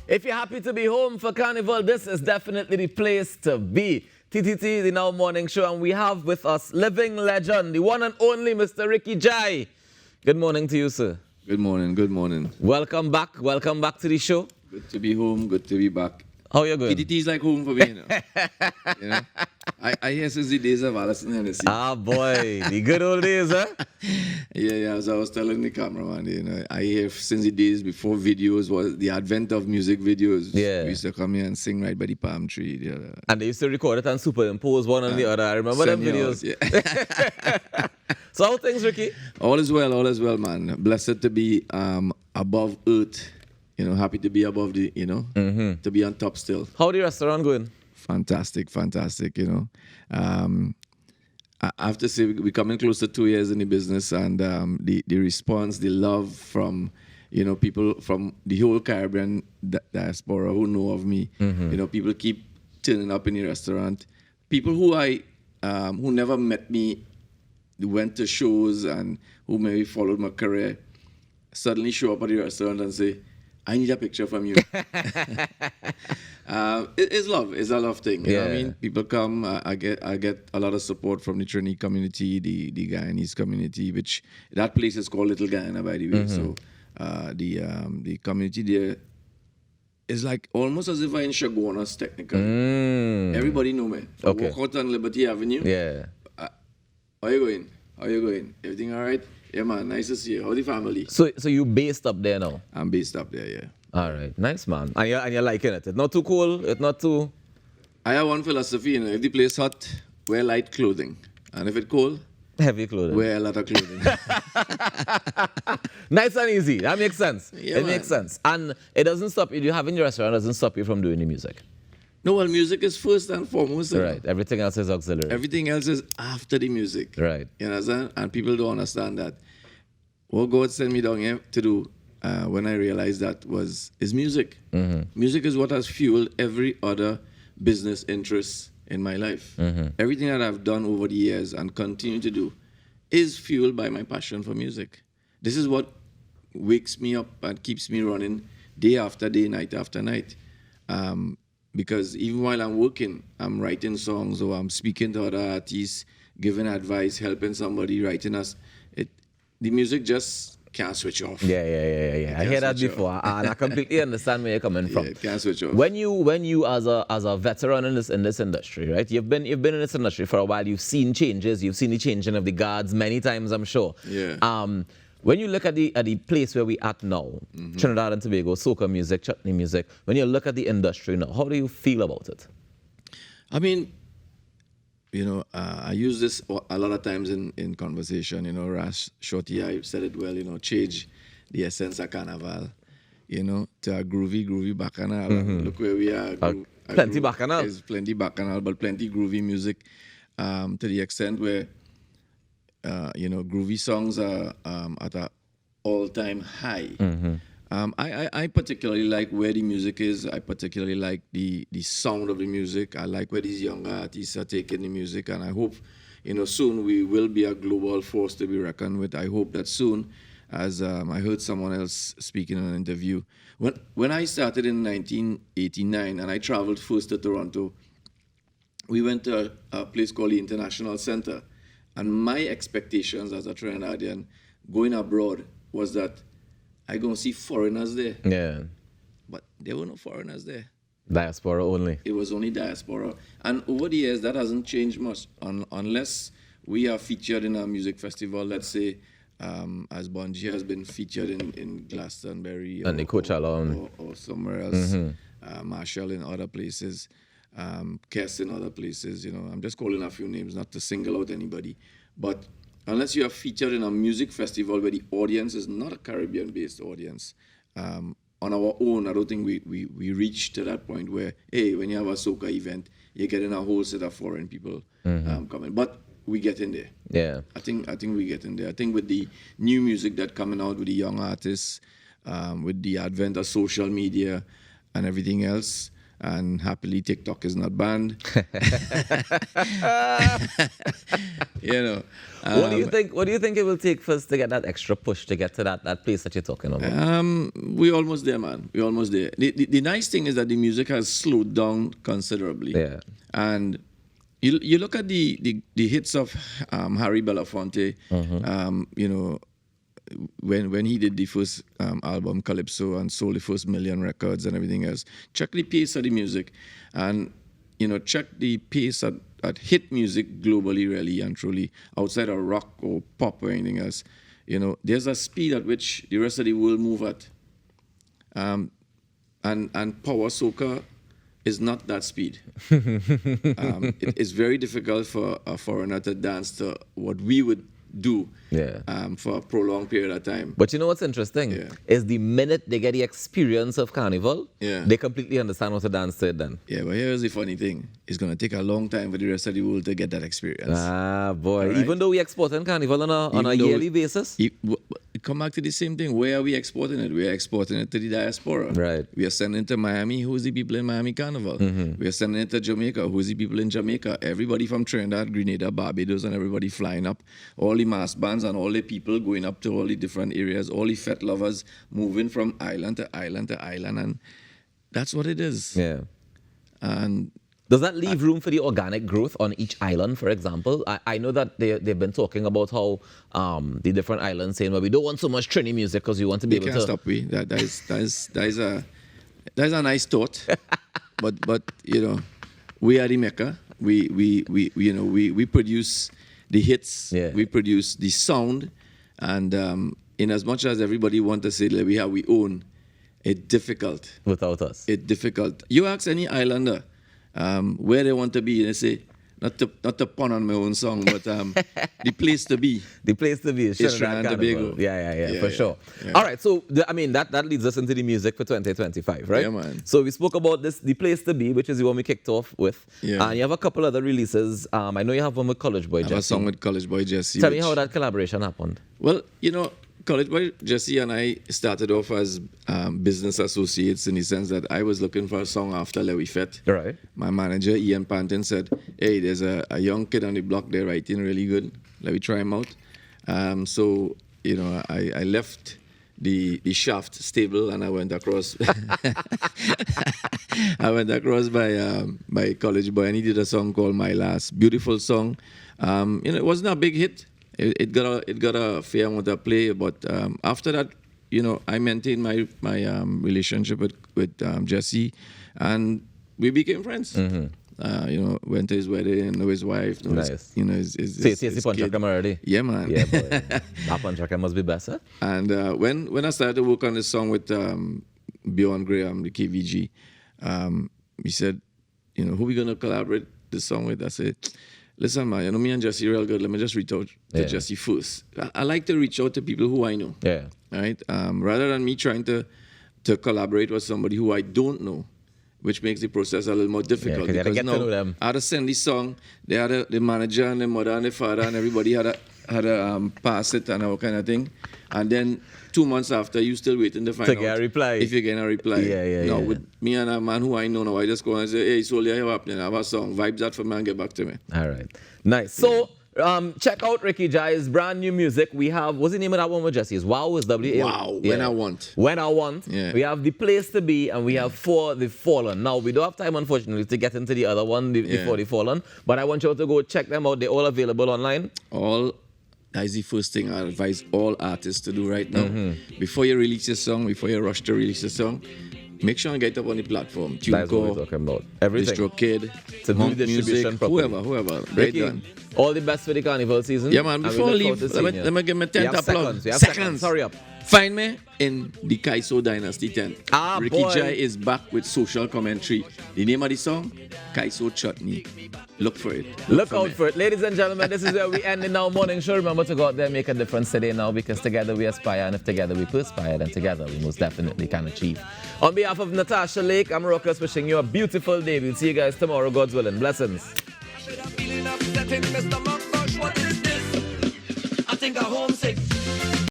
If you're happy to be home for Carnival, this is definitely the place to be. TTT, the Now Morning Show, and we have with us living legend, the one and only Mr. Rikki Jai. Good morning to you, sir. Good morning, good morning. Welcome back to the show. Good to be home, good to be back. How you going? PTT is like home for me, you know. I hear since the days of Alison Hennessy. Ah, boy, the good old days, huh? Yeah, as I was telling the cameraman, you know, I hear since the days before videos was the advent of music videos. Yeah. We used to come here and sing right by the palm tree. Yeah. And they used to record it and superimpose one on the other. I remember them videos. Yeah. So how things, Rikki? All is well, man. Blessed to be above earth. You know, happy to be above the, to be on top still. How the restaurant going? Fantastic, you know. I have to say, we're coming close to 2 years in the business, and the response, the love from, people from the whole Caribbean diaspora who know of me. You know, people keep turning up in the restaurant. People who never met me, went to shows and who maybe followed my career, suddenly show up at the restaurant and say, I need a picture from you. It's love. It's a love thing. You know what I mean? People come. I get a lot of support from the Trini community, the Guyanese community, which that place is called Little Guyana, by the way. So the community there is like almost as if I'm in Chaguanas, technically. Everybody know me. Okay. Walk out on Liberty Avenue. Yeah. How you going? Everything all right? Yeah, man. Nice to see you. How the family? So you based up there now? I'm based up there, yeah. All right, nice, man. And you're liking it? It's not too cold? It's not too... I have one philosophy, if the place hot, wear light clothing. And if it's cold, heavy clothing. wear a lot of clothing. Nice and easy. That makes sense. Yeah, it makes sense. And it doesn't stop you. Having your restaurant doesn't stop you from doing the music. No, well, music is first and foremost. Right. Everything else is auxiliary. Everything else is after the music. Right. You understand? And people don't understand that. What God sent me down here to do when I realized that is music. Music is what has fueled every other business interest in my life. Everything that I've done over the years and continue to do is fueled by my passion for music. This is what wakes me up and keeps me running day after day, night after night. Because even while I'm working, I'm writing songs or I'm speaking to other artists, giving advice, helping somebody, writing us. The music just can't switch off. Yeah. I heard that before, and I completely understand where you're coming from. Yeah, can't switch off. When you as a veteran in this industry, right? You've been in this industry for a while. You've seen changes. You've seen the changing of the guards many times, I'm sure. Yeah. When you look at the place where we at now, Trinidad and Tobago, soca music, chutney music. When you look at the industry now, how do you feel about it? I mean, I use this a lot of times in conversation. Rash Shorty, I said it well. Change the essence of Carnival. To a groovy bacchanal. Look where we are. Plenty bacchanal. There's plenty bacchanal, but plenty groovy music. To the extent where, groovy songs are at an all-time high. I particularly like where the music is. I particularly like the sound of the music. I like where these younger artists are taking the music, and I hope, soon we will be a global force to be reckoned with. I hope that soon, as I heard someone else speaking in an interview, when I started in 1989 and I traveled first to Toronto, we went to a place called the International Center, and my expectations as a Trinidadian going abroad was that I going to see foreigners there. Yeah. But there were no foreigners there. Diaspora only. It was only diaspora. And over the years, that hasn't changed much unless we are featured in a music festival, let's say, as Bungie has been featured in Glastonbury. And the Coachella. Or somewhere else. Marshall in other places. Kess in other places. I'm just calling a few names, not to single out anybody. But unless you are featured in a music festival where the audience is not a Caribbean-based audience, on our own, I don't think we reach to that point where, hey, when you have a soca event, you're getting a whole set of foreign people coming. But we get in there. Yeah. I think we get in there. I think with the new music that coming out with the young artists, with the advent of social media and everything else, and happily TikTok is not banned. You know. What do you think? What do you think it will take for us to get that extra push to get to that place that you're talking about? We're almost there, man. We're almost there. The nice thing is that the music has slowed down considerably. Yeah. And you look at the hits of Harry Belafonte, you know, when he did the first album Calypso and sold the first million records and everything else. Check the pace of the music, and you know, check the pace at hit music globally, really and truly, outside of rock or pop or anything else. You know, there's a speed at which the rest of the world move at, and power soca is not that speed. It is very difficult for a foreigner to dance to what we would do for a prolonged period of time. But you know what's interesting? Is the minute they get the experience of Carnival, they completely understand what to dance to it then. Yeah, but here's the funny thing. It's going to take a long time for the rest of the world to get that experience. Ah, boy. Right? Even though we exporting Carnival on a yearly basis? Come back to the same thing. Where are we exporting it? We are exporting it to the diaspora. Right. We are sending it to Miami. Who's the people in Miami Carnival? We are sending it to Jamaica. Who's the people in Jamaica? Everybody from Trinidad, Grenada, Barbados, and everybody flying up. All the mass bands and all the people going up to all the different areas. All the fete lovers moving from island to island to island. And that's what it is. Yeah. And does that leave room for the organic growth on each island, for example? I know that they've been talking about how the different islands saying, well, we don't want so much Trini music because we want to be able to... Can't stop we. That is a nice thought. but you know, we are the Mecca. We produce the hits. Yeah. We produce the sound. And in as much as everybody want to say that we have we own, it's difficult. Without us. It's difficult. You ask any islander where they want to be, and they say, not to pun on my own song, but the place to be. The place to be is Trinidad and Tobago. Yeah, for sure. Yeah. All right, so that leads us into the music for 2025, right? Yeah, man. So we spoke about this, the place to be, which is the one we kicked off with. Yeah. And you have a couple other releases. I know you have one with College Boy Jesse. I have a song with College Boy Jesse. Tell me how that collaboration happened. Well, you know, College Boy Jesse and I started off as business associates in the sense that I was looking for a song after Lewy Fete. Right. My manager, Ian Panton, said, hey, there's a young kid on the block there writing really good. Let me try him out. So, you know, I left the Shaft stable and I went across. I went across by College Boy and he did a song called My Last. Beautiful song. You know, it wasn't a big hit. It got a fair amount of play, but after that, you know, I maintained my relationship with Jesse, and we became friends. Mm-hmm. You know, went to his wedding, know his wife, know nice. his his punch already. Yeah, man. Yeah, boy. That punch must be better. And when I started to work on this song with Bjorn Graham, the KVG, he said, you know, who we gonna collaborate this song with? I said, listen, man, you know me and Jesse real good. Let me just reach out to Jesse first. I like to reach out to people who I know. Yeah. Right? Rather than me trying to collaborate with somebody who I don't know, which makes the process a little more difficult. Yeah, because now to know them. I had to send this song. They had the manager and the mother and the father and everybody had to pass it and all kind of thing. And then 2 months after, you still waiting to find out get a reply. if you get a reply. Yeah. With me and a man who I know now, I just go and say, hey, Solia, you happening? I have a song. Vibes that for me and get back to me. All right. Nice. So, check out Rikki Jai's brand new music. We have, what's the name of that one with Jesse? It's Wow is W-A. Wow, When I Want. When I Want. Yeah. We have The Place to Be and we have For the Fallen. Now, we don't have time, unfortunately, to get into the other one, the For the Fallen, but I want you all to go check them out. They're all available online. That is the first thing I advise all artists to do right now. Mm-hmm. Before you release a song, before you rush to release a song, make sure you get up on the platform. That's what we're talking about. Everything. DistroKid, to do the distribution music, properly. whoever. Rikki, Right done. all the best for the Carnival season. Yeah, man. Before I leave, let me give me 10 applause. Seconds. Hurry up. Find me in the Kaiso Dynasty 10. Rikki Jai is back with social commentary. The name of the song, Kaiso Chutney. Look for it. Look out for it. Ladies and gentlemen, this is where we end in our morning show. Remember to go out there and make a difference today now, because together we aspire, and if together we perspire, then together we most definitely can achieve. On behalf of Natasha Lake, I'm Rokas wishing you a beautiful day. We'll see you guys tomorrow, God's willing. Blessings. I think I'm homesick.